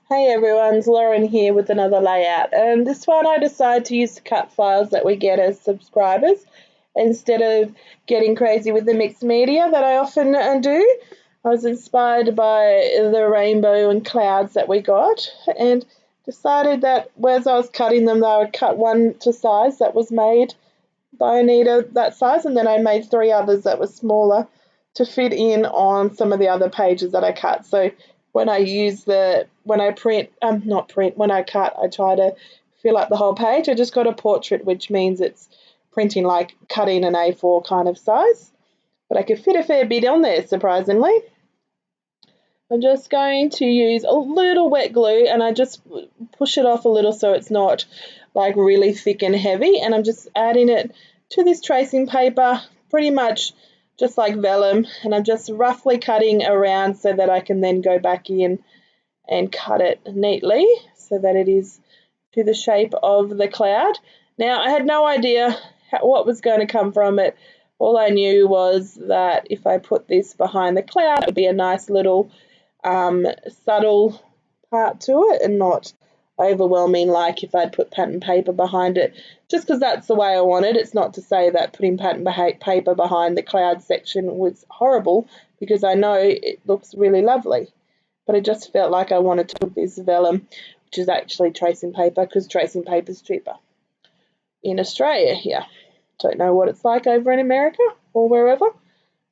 Hey everyone, it's Lauren here with another layout, and this one I decided to use the cut files that we get as subscribers instead of getting crazy with the mixed media that I often do. I was inspired by the rainbow and clouds that we got and decided that as I was cutting them, I would cut one to size that was made by Anita that size, and then I made 3 others that were smaller to fit in on some of the other pages that I cut. So when I cut, I try to fill up the whole page. I just got a portrait, which means it's printing like cutting an A4 kind of size, but I could fit a fair bit on there, surprisingly. I'm just going to use a little wet glue, and I just push it off a little so it's not like really thick and heavy, and I'm just adding it to this tracing paper, pretty much just like vellum, and I'm just roughly cutting around so that I can then go back in and cut it neatly so that it is to the shape of the cloud. Now, I had no idea what was going to come from it. All I knew was that if I put this behind the cloud, it would be a nice little subtle part to it and not overwhelming like if I'd put pattern paper behind it, just because that's the way I wanted. It's not to say that putting pattern paper behind the cloud section was horrible, because I know it looks really lovely, but I just felt like I wanted to put this vellum, which is actually tracing paper, because tracing paper is cheaper in Australia here. Don't know what it's like over in America or wherever,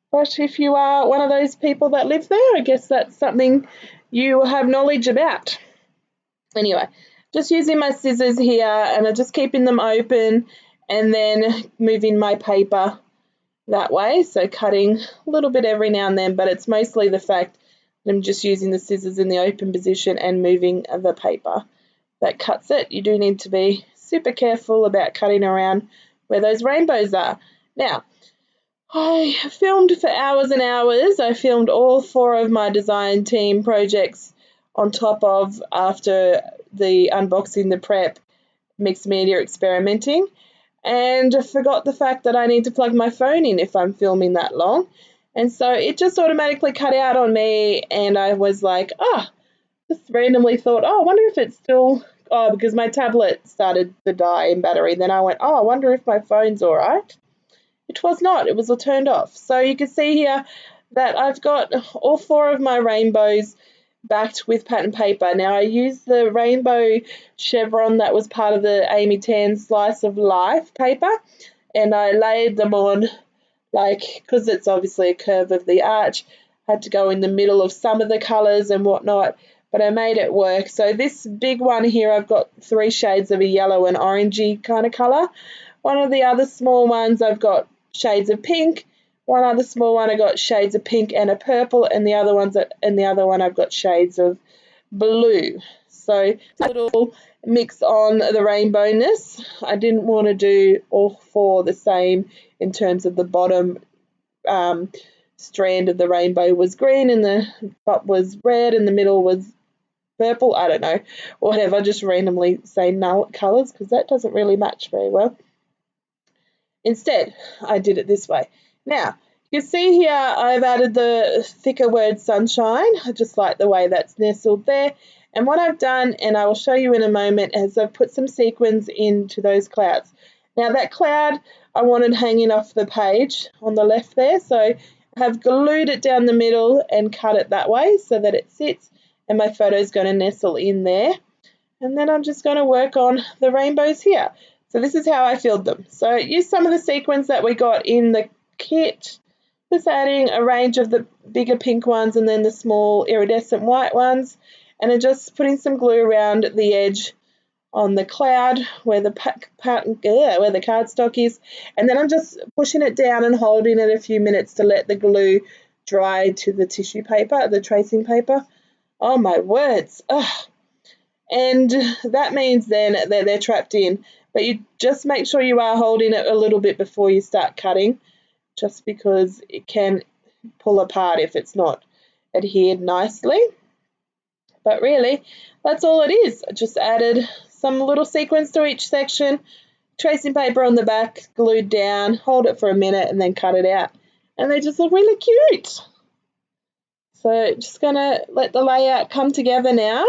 but if you are one of those people that live there, I guess that's something you have knowledge about. Anyway, just using my scissors here, and I'm just keeping them open and then moving my paper that way, so cutting a little bit every now and then, but it's mostly the fact that I'm just using the scissors in the open position and moving the paper that cuts it. You do need to be super careful about cutting around where those rainbows are. Now, I filmed for hours and hours. I filmed all 4 of my design team projects on top of after the unboxing, the prep, mixed media experimenting, and I forgot the fact that I need to plug my phone in if I'm filming that long, and so it just automatically cut out on me, and I was like, just randomly thought, I wonder if it's still, because my tablet started to die in battery. Then I went, I wonder if my phone's all right. It was not. It was all turned off. So you can see here that I've got all 4 of my rainbows backed with pattern paper. Now, I used the rainbow chevron that was part of the Amy Tan Slice of Life paper, and I laid them on, because it's obviously a curve of the arch, had to go in the middle of some of the colours and whatnot, but I made it work. So this big one here, I've got 3 shades of a yellow and orangey kind of colour. One of the other small ones, I've got shades of pink. One other small one, I got shades of pink and a purple, and the other one I've got shades of blue. So a little mix on the rainbowness. I didn't want to do all 4 the same in terms of the bottom strand of the rainbow was green and the top was red and the middle was purple. I don't know, whatever, just randomly say colours, because that doesn't really match very well. Instead, I did it this way. Now, you can see here I've added the thicker word sunshine. I just like the way that's nestled there. And what I've done, and I will show you in a moment, is I've put some sequins into those clouds. Now, that cloud I wanted hanging off the page on the left there, so I have glued it down the middle and cut it that way so that it sits, and my photo is going to nestle in there. And then I'm just going to work on the rainbows here. So this is how I filled them. So use some of the sequins that we got in the kit, just adding a range of the bigger pink ones and then the small iridescent white ones, and I'm just putting some glue around the edge on the cloud where the cardstock is, and then I'm just pushing it down and holding it a few minutes to let the glue dry to the tissue paper, the tracing paper. Oh my words. Ugh. And that means then that they're trapped in. But you just make sure you are holding it a little bit before you start cutting, just because it can pull apart if it's not adhered nicely. But really, that's all it is. I just added some little sequins to each section, tracing paper on the back, glued down, hold it for a minute, and then cut it out. And they just look really cute. So just going to let the layout come together now.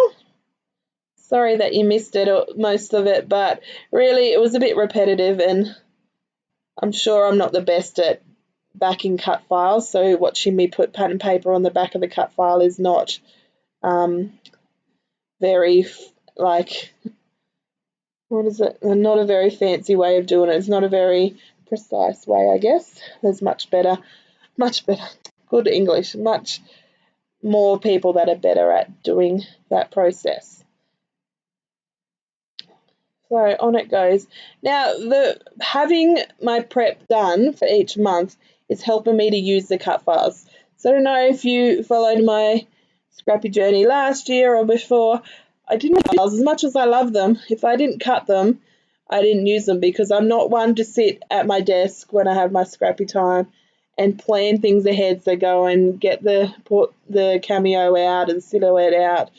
Sorry that you missed it or most of it, but really it was a bit repetitive, and I'm sure I'm not the best at backing cut files, so watching me put pen and paper on the back of the cut file is not very, like, what is it? Not a very fancy way of doing it. It's not a very precise way, I guess. There's much better, good English, much more people that are better at doing that process. So on it goes. Now, having my prep done for each month is helping me to use the cut files. So I don't know if you followed my scrappy journey last year or before. I didn't cut files as much as I love them. If I didn't cut them, I didn't use them, because I'm not one to sit at my desk when I have my scrappy time and plan things ahead. So go and put the cameo out and silhouette out,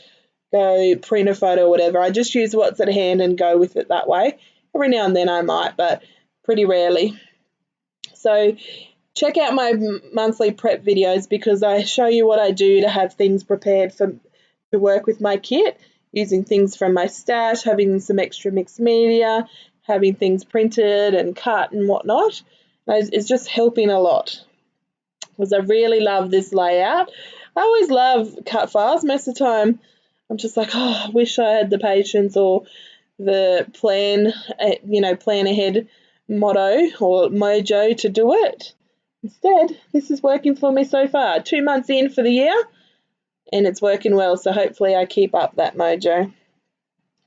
go print a photo or whatever. I just use what's at hand and go with it that way. Every now and then I might, but pretty rarely. So check out my monthly prep videos, because I show you what I do to have things prepared to work with my kit, using things from my stash, having some extra mixed media, having things printed and cut and whatnot. It's just helping a lot, because I really love this layout. I always love cut files. Most of the time I'm just like, oh, I wish I had the patience or the plan ahead motto or mojo to do it. Instead, this is working for me so far. 2 months in for the year, and it's working well, so hopefully I keep up that mojo.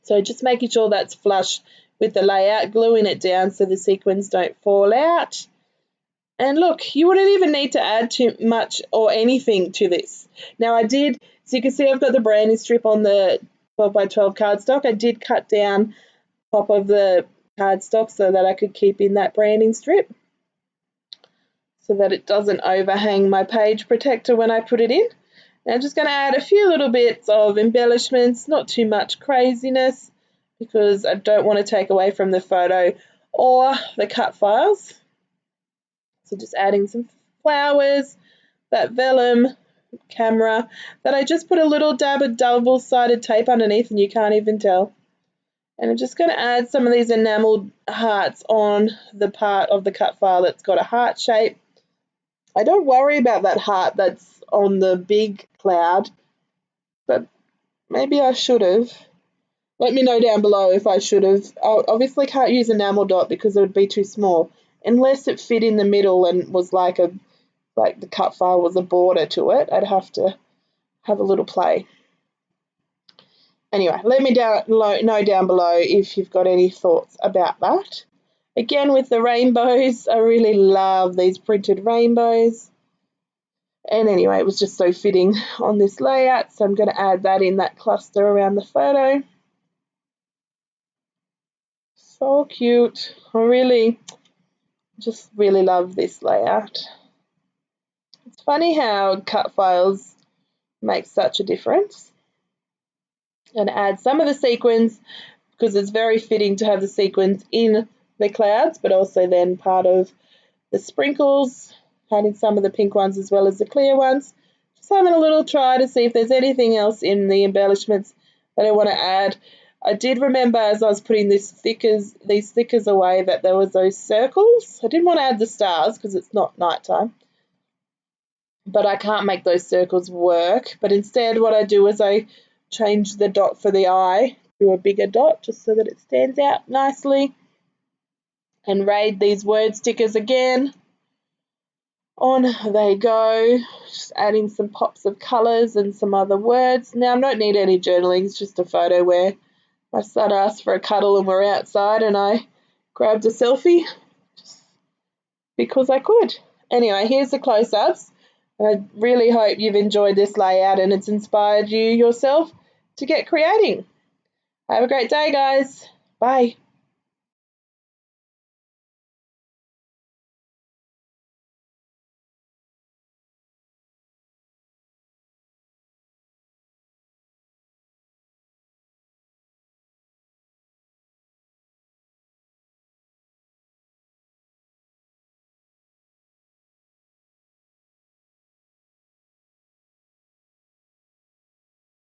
So just making sure that's flush with the layout, gluing it down so the sequins don't fall out. And look, you wouldn't even need to add too much or anything to this. Now I did, so you can see I've got the branding strip on the 12x12 cardstock. I did cut down top of the cardstock so that I could keep in that branding strip, so that it doesn't overhang my page protector when I put it in. Now I'm just going to add a few little bits of embellishments, not too much craziness, because I don't want to take away from the photo or the cut files. So just adding some flowers, that vellum camera that I just put a little dab of double-sided tape underneath and you can't even tell. And I'm just going to add some of these enameled hearts on the part of the cut file that's got a heart shape. I don't worry about that heart that's on the big cloud, but maybe I should have. Let me know down below if I should have. I obviously can't use enamel dot because it would be too small, unless it fit in the middle and was like the cut file was a border to it. I'd have to have a little play. Anyway, let me know down below if you've got any thoughts about that. Again, with the rainbows, I really love these printed rainbows. And anyway, it was just so fitting on this layout, so I'm going to add that in that cluster around the photo. So cute. I just really love this layout. It's funny how cut files make such a difference. And add some of the sequins, because it's very fitting to have the sequins in the clouds, but also then part of the sprinkles, adding some of the pink ones as well as the clear ones. Just having a little try to see if there's anything else in the embellishments that I want to add. I did remember as I was putting these stickers away that there was those circles. I didn't want to add the stars because it's not nighttime, but I can't make those circles work. But instead what I do is I change the dot for the eye to a bigger dot just so that it stands out nicely. And raid these word stickers again. On they go, just adding some pops of colours and some other words. Now I don't need any journaling, it's just a photo where my son asked for a cuddle and we're outside and I grabbed a selfie just because I could. Anyway, here's the close-ups. I really hope you've enjoyed this layout and it's inspired you yourself to get creating. Have a great day, guys. Bye.